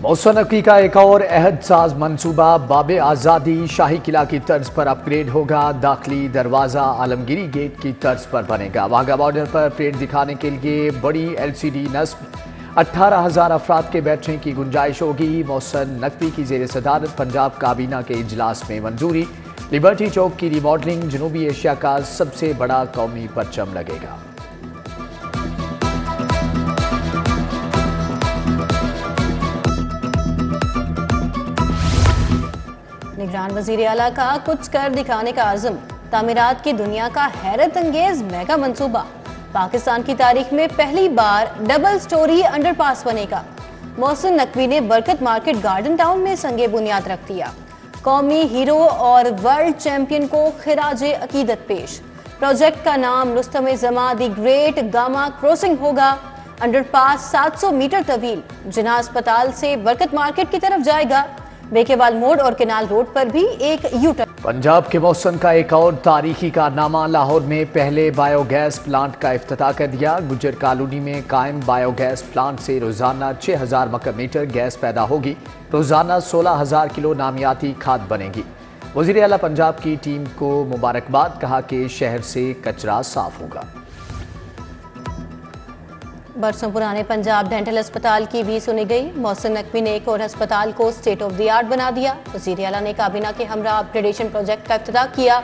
मौसम नकवी का एक और अहद साज मनसूबा बाबे आज़ादी शाही किला की तर्ज पर अपग्रेड होगा। दाखिली दरवाज़ा आलमगीरी गेट की तर्ज पर बनेगा। वाघा बॉर्डर पर परेड दिखाने के लिए बड़ी LCD नस्ब 18,000 अफराद के बैठने की गुंजाइश होगी। मौसम नकवी की जेर सदारत पंजाब काबीना के इजलास में मंजूरी। लिबर्टी चौक की रिमॉडलिंग, जनूबी एशिया का सबसे बड़ा कौमी परचम लगेगा। निगरान वजीर आला का कुछ कर दिखाने का आज़म। तामीरात की दुनिया का हैरत अंगेज मेगा मंसूबा। पाकिस्तान की तारीख में पहली बार डबल स्टोरी अंडरपास बनेगा। मौसम नकवी ने बरकत मार्केट गार्डन टाउन में संगे बुनियाद रख दिया। कौमी हीरो और वर्ल्ड चैंपियन को खिराजे अकीदत पेश। प्रोजेक्ट का नाम रुस्तम जमा दी ग्रेट गामा क्रॉसिंग होगा। अंडरपास 700 मीटर तवील जिना अस्पताल से बरकत मार्केट की तरफ जाएगा। बेकेवाल मोड़ और केनाल रोड पर भी एक यूटर्न। पंजाब के मौसम का एक और तारीखी कारनामा, लाहौर में पहले बायोगैस प्लांट का इफ्तिताह कर दिया। गुज्जर कॉलोनी में कायम बायोगैस प्लांट से रोजाना 6,000 मकब मीटर गैस पैदा होगी। रोजाना 16,000 किलो नामियाती खाद बनेगी। वजीर आला पंजाब की टीम को मुबारकबाद, कहा कि शहर से कचरा साफ होगा। बरसों पुराने पंजाब डेंटल अस्पताल की भी सुनी गई। मौसम नकवी ने एक और अस्पताल को स्टेट ऑफ द आर्ट बना दिया। वज़ीर आला ने काबीना के हमरा अपग्रेडेशन प्रोजेक्ट का इफ्तिताह किया।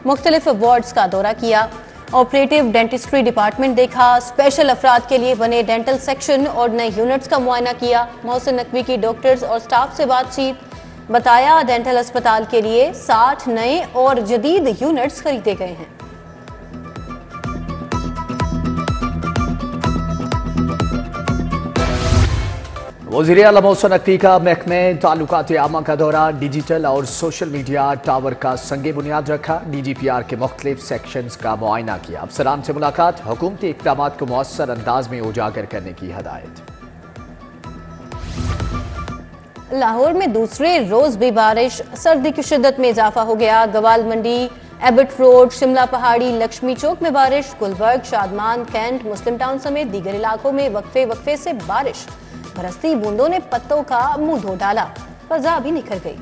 मुख्तलिफ वार्ड्स का दौरा किया। ऑपरेटिव डेंटिस्ट्री डिपार्टमेंट देखा। स्पेशल अफराद के लिए बने डेंटल सेक्शन और नए यूनिट्स का मुआयना किया। मौसम नकवी की डॉक्टर्स और स्टाफ से बातचीत। बताया डेंटल अस्पताल के लिए 60 नए और जदीद यूनिट्स खरीदे गए हैं। वज़ीर आला मौसम नकवी का महकमे ताल्लुकात आमा का दौरा। डिजिटल और सोशल मीडिया टावर का संगे बुनियाद रखा। DGPR के मुख्तलिफ सेक्शंस का मुआयना किया। अफसरान से मुलाकात। हुकूमती इक़दामात को मौसर अंदाज में उजागर करने की हदायत। लाहौर में दूसरे रोज भी बारिश। सर्दी की शिद्दत में इजाफा हो गया। गवाल मंडी, एबट रोड, शिमला पहाड़ी, लक्ष्मी चौक में बारिश। गुलबर्ग, शादमान, कैंट, मुस्लिम टाउन समेत दीगर इलाकों में वक्फे वक्फे से बारिश। बरसती बूंदों ने पत्तों का मुंह धो डाला। फजा भी निखर गई।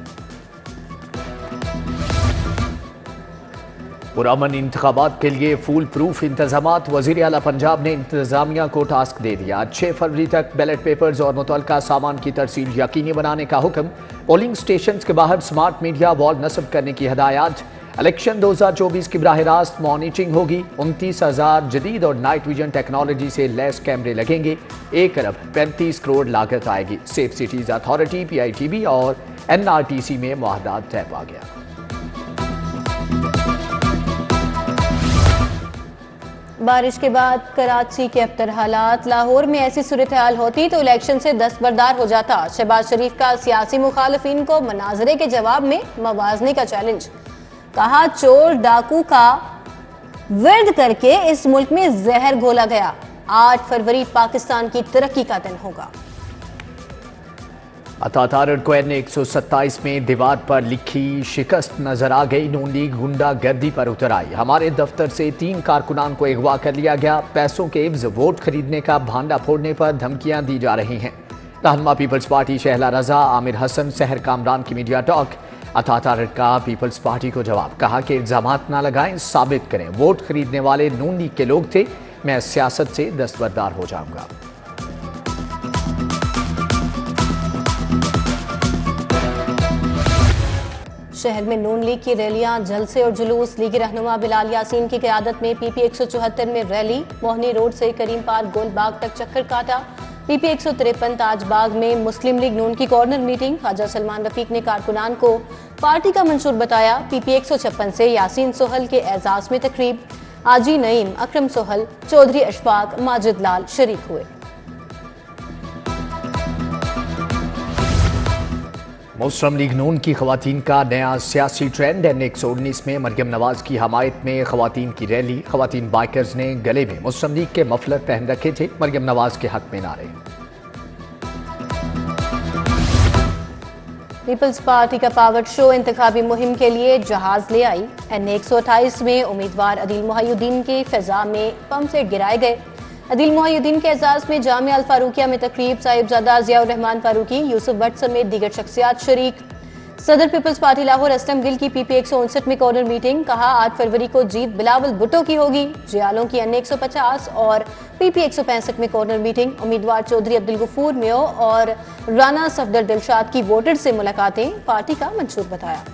पुरअमन इंतखाबात के लिए फूल प्रूफ इंतजामात। वज़ीर आला पंजाब ने इंतजामिया को टास्क दे दिया। 6 फरवरी तक बैलेट पेपर्स और मुतल्लका सामान की तरसील यकीनी बनाने का हुक्म। पोलिंग स्टेशन के बाहर स्मार्ट मीडिया वॉल नस्ब करने की हदायत। इलेक्शन 2024 की बराह रास्त मॉनिटरिंग होगी। 29,000 जदीद और नाइट विजन टेक्नोलॉजी से लैस कैमरे लगेंगे। 1 अरब 35 करोड़ लागत आएगी। सेफ सिटीज अथॉरिटी, PITB और NRTC में मुआहदा तय पा गया। बारिश के बाद कराची के अबतर हालात। लाहौर में ऐसी सूरत हाल होती तो इलेक्शन से दस्तबरदार हो जाता। शहबाज शरीफ का सियासी मुखालफिन को मनाजरे के जवाब में मवाजने का चैलेंज। कहा चोर डाकू का विर्द करके इस मुल्क में जहर घोला गया। 8 फरवरी पाकिस्तान की तरक्की का दिन होगा। अतातारड़ को N 127 में दीवार पर लिखी शिकस्त नजर आ गई। नून लीग गुंडा गर्दी पर उतर आई। हमारे दफ्तर से 3 कारकुनान को अगवा कर लिया गया। पैसों के एवज वोट खरीदने का भांडा फोड़ने पर धमकियां दी जा रही हैं। रहनुमा पीपल्स पार्टी शहला रजा, आमिर हसन, सहर कामरान की मीडिया टॉक। अतातारड़ का पीपल्स पार्टी को जवाब, कहा कि इल्जामात ना लगाएं, साबित करें वोट खरीदने वाले नून लीग के लोग थे। मैं सियासत से दस्तबरदार हो जाऊंगा। शहर में नून लीग की रैलियां, जलसे और जुलूस। लीगी रहनुमा बिलाल यासीन की क़यादत में PP 174 में रैली। मोहनी रोड से करीम पार्क गोलबाग तक चक्कर काटा। PP 153 ताजबाग में मुस्लिम लीग नून की कॉर्नर मीटिंग। ख्वाजा सलमान रफीक ने कारकुनान को पार्टी का मंशूर बताया। PP 156 से यासीन सोहल के एजाज में तकरीब। आजी नईम, अकरम सोहल, चौधरी अशफाक, माजिद लाल शरीक हुए। मुस्लिम लीग नून की खवातीन का नया सियासी ट्रेंड। N 119 में मरियम नवाज की हमायत में खवातीन की रैली। खवातीन बाइकर्स ने गले में मुस्लिम लीग के मफलर पहन रखे थे। मरियम नवाज के हक में नारे। पीपल्स पार्टी का पावर शो इंतखाबी मुहिम के लिए जहाज ले आई। N 128 में उम्मीदवार अदील मुहय्युद्दीन के फजा में पंफलेट गिराए गए। अदील मोहिउद्दीन के एजाज में जामिया अल फारूकिया में तकरीब। साहिबजादा जियाउर रहमान फारूकी, यूसुफ भट्ट समेत दीगर शख्सियात शरीक। सदर पीपल्स पार्टी लाहौर असलम गिल की PP 159 में कॉर्नर मीटिंग। कहा 8 फरवरी को जीत बिलावल भुट्टो की होगी। जियालों की अन्य 150 और PP 165 में कॉर्नर मीटिंग। उम्मीदवार चौधरी अब्दुल गफूर मेयो और राना सफदर दिलशाद की वोटर से मुलाकातें पार्टी का मंशूर बताया।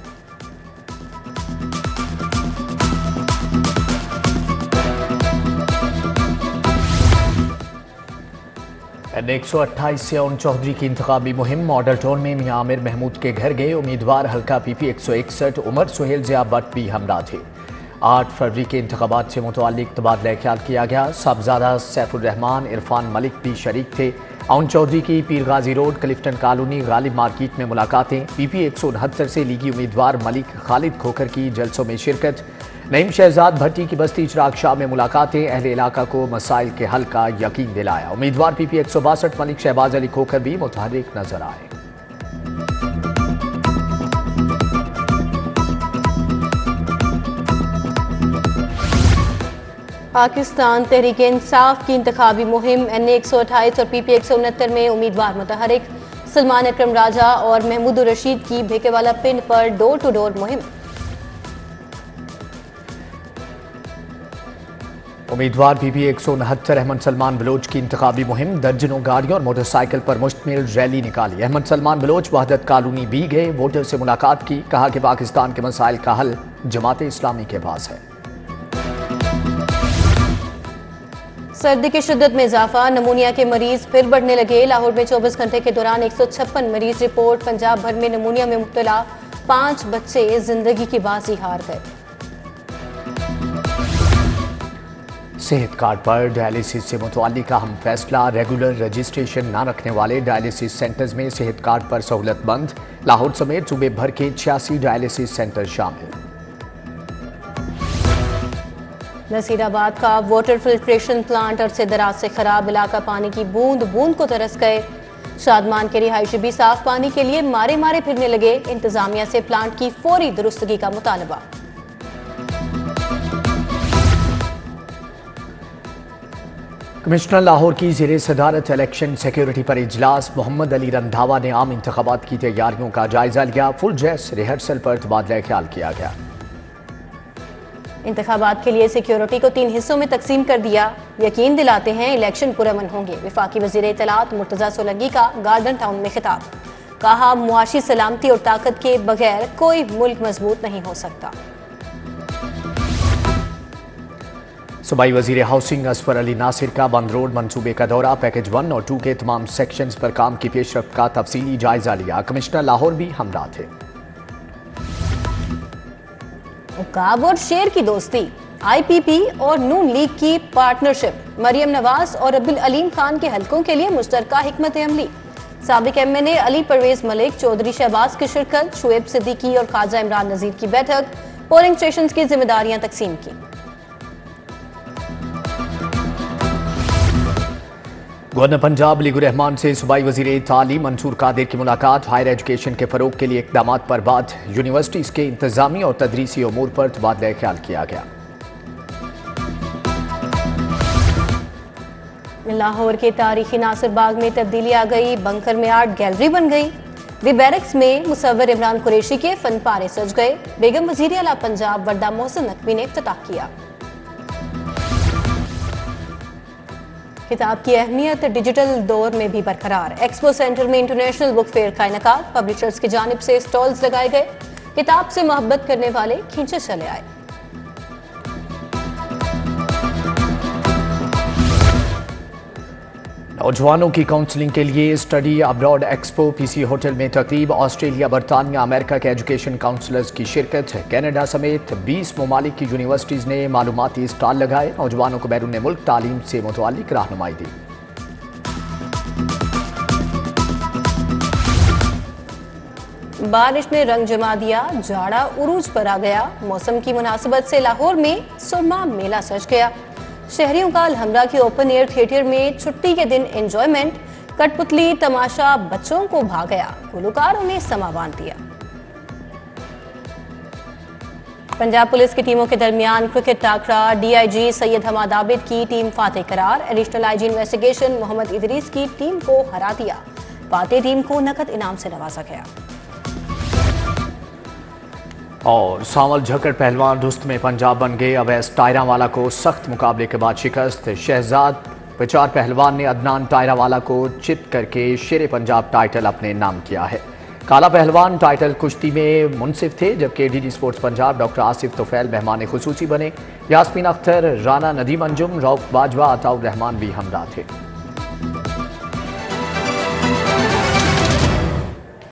N128 से ओन चौधरी की इंतखाबी मुहिम। मॉडल टाउन में मियां आमिर महमूद के घर गए उम्मीदवार हल्का PP 161 उमर सुहेल जिया भट्ट भी हमरा थे। 8 फरवरी के इंतखाबात से मुतल्लिक तबादला ख्याल किया गया। साहबजादा सैफुर रहमान, इरफान मलिक भी शरीक थे। ओन चौधरी की Pir Ghazi road, Clifton colony, Ghalib market में मुलाकातें। PP 169 से लीगी उम्मीदवार मलिक खालिद खोखर की जलसों में शिरकत। नईम शहजाद भट्टी की बस्ती चिराग शाह में मुलाकातें। अहले इलाका को मसाइल के हल का यकीन दिलाया। उम्मीदवार PP 162 मलिक शहबाज अली खोखर भी मुतहर्रिक नजर आए। पाकिस्तान तहरीक इंसाफ की इंतखाबी मुहिम। NA 128 और PP 169 में उम्मीदवार मुतहर्रिक। सलमान अकरम राजा और महमूद रशीद की भेकेवाला पिंड पर डोर टू डोर मुहिम। उम्मीदवार PP 169 अहमद सलमान बलोच की इंतखाबी मुहिम। दर्जनों गाड़ियों और मोटरसाइकिल पर मुश्तमिल रैली निकाली। अहमद सलमान बलोच वहदत कॉलोनी भी गए, वोटर से मुलाकात की। कहा कि पाकिस्तान के मसाइल का हल जमात इस्लामी के पास है। सर्दी की शिद्दत में इजाफा। नमूनिया के मरीज फिर बढ़ने लगे। लाहौर में 24 घंटे के दौरान 156 मरीज रिपोर्ट। पंजाब भर में नमूनिया में मुब्तला 5 बच्चे जिंदगी की बाजी हार गए। सेहत कार्ड पर डायलिसिस से मुतल्लिक अहम फैसला। रेगुलर रजिस्ट्रेशन न रखने वाले डायलिसिस सेंटर्स में सेहत कार्ड पर सहूलत बंद। लाहौर समेत सूबे भर के 86 डायलिसिस सेंटर शामिल। नसीराबाद का वाटर फिल्ट्रेशन प्लांट अरसे दराज से खराब। इलाका पानी की बूंद बूंद को तरस गए। शादमान के रिहायशी भी साफ पानी के लिए मारे मारे फिरने लगे। इंतजामिया से प्लांट की फौरी दुरुस्तगी का मुतालबा। कमिश्नर लाहौर की ज़ेरे सदारत इलेक्शन सिक्योरिटी पर इजलास। मोहम्मद अली रंधावा ने आम इंतखाबात की तैयारियों का जायजा लिया। फुल ड्रेस रिहर्सल पर तबादला ख्याल किया गया। इंतखाबात के लिए सिक्योरिटी को 3 हिस्सों में तकसीम कर दिया। यकीन दिलाते हैं इलेक्शन पुरअमन होंगे। वफाकी वज़ीर इत्तलात मुर्तज़ा सोलंकी का गार्डन टाउन में खिताब। कहा मुआशी सलामती और ताकत के बगैर कोई मुल्क मजबूत नहीं हो सकता। सूबाई वजीर हाउसिंग असफर अली नासिर का बंद रोड मंसूबे का दौरा। पैकेज 1 और 2 के तमाम सेक्शंस पर काम की पेशरफ्त का तफसीली जायजा लिया। कमिश्नर लाहौर भी हमरा थे। उकाब और शेर की दोस्ती। IPP और नून लीग की पार्टनरशिप। मरियम नवाज और अब्दुल अलीम खान के हलकों के लिए मुश्तरका हिकमत अमली। साबिक MNA अली परवेज मलिक, चौधरी शहबाज की शिरकत। शुएब सिद्दीकी और ख्वाजा इमरान नजीर की बैठक। पोलिंग स्टेशन की जिम्मेदारियां तकसीम की। गवर्नर पंजाब अलीगुर रहमान से सूबाई वजीर तालीम मंसूर कादिर की मुलाकात। हायर एजुकेशन के फरोग के लिए इकदाम पर बात। यूनिवर्सिटीज के इंतजामी और तदरीसी उमूर पर तबादला ख्याल किया गया। लाहौर के तारीखी नासिर बाग में तब्दीली आ गई। बंकर में आर्ट गैलरी बन गई। दी बैरक्स में मुसव्विर इमरान कुरैशी के फन पारे सज गए। बेगम वजीर आला पंजाब वर्दा मोहसिन नकवी ने इफ्तिताह किया। किताब की अहमियत डिजिटल दौर में भी बरकरार। एक्सपो सेंटर में इंटरनेशनल बुक फेयर का इनेकाद। पब्लिशर्स की जानिब से स्टॉल्स लगाए गए। किताब से मोहब्बत करने वाले खींचे चले आए। नौजवानों की काउंसलिंग के लिए study abroad expo PC hotel में तकरीब। ऑस्ट्रेलिया, बरतानिया, अमेरिका के एजुकेशन काउंसलर्स की शिरकत। कनाडा समेत 20 ममालिक की यूनिवर्सिटीज़ ने मालूमाती स्टॉल लगाए। नौजवानों को बैरून मुल्क तालीम से मुतल्लिक रहनुमाई दी। बारिश ने रंग जमा दिया। जाड़ा उरूज पर आ गया। मौसम की मुनासिबत से लाहौर में सुरमा मेला सज गया। शहरियों का अलहमरा के ओपन एयर थिएटर में छुट्टी के दिन एंजॉयमेंट। कठपुतली तमाशा बच्चों को भा गया। गुलकारों ने समा बांध दिया। पंजाब पुलिस की टीमों के दरमियान क्रिकेट टाकरा, डीआईजी सैयद हमाद आबिद की टीम फातेह करार, additional IG investigation Mohammad Idris की टीम को हरा दिया। फातेह टीम को नकद इनाम से नवाजा गया। और सांवल झक्कड़ पहलवान रुस्त में पंजाब बन गए। अवैस टायरावाला को सख्त मुकाबले के बाद शिकस्त। शहजाद पिचार पहलवान ने अदनान टायरावाला को चित करके शेर पंजाब टाइटल अपने नाम किया है। काला पहलवान टाइटल कुश्ती में मुनसिफ थे, जबकि DD sports Punjab doctor Asif Tufail मेहमान खुसूसी बने। यास्मीन अख्तर, राना नदीम अंजुम, रऊफ बाजवा, अताउर रहमान भी हमरा थे।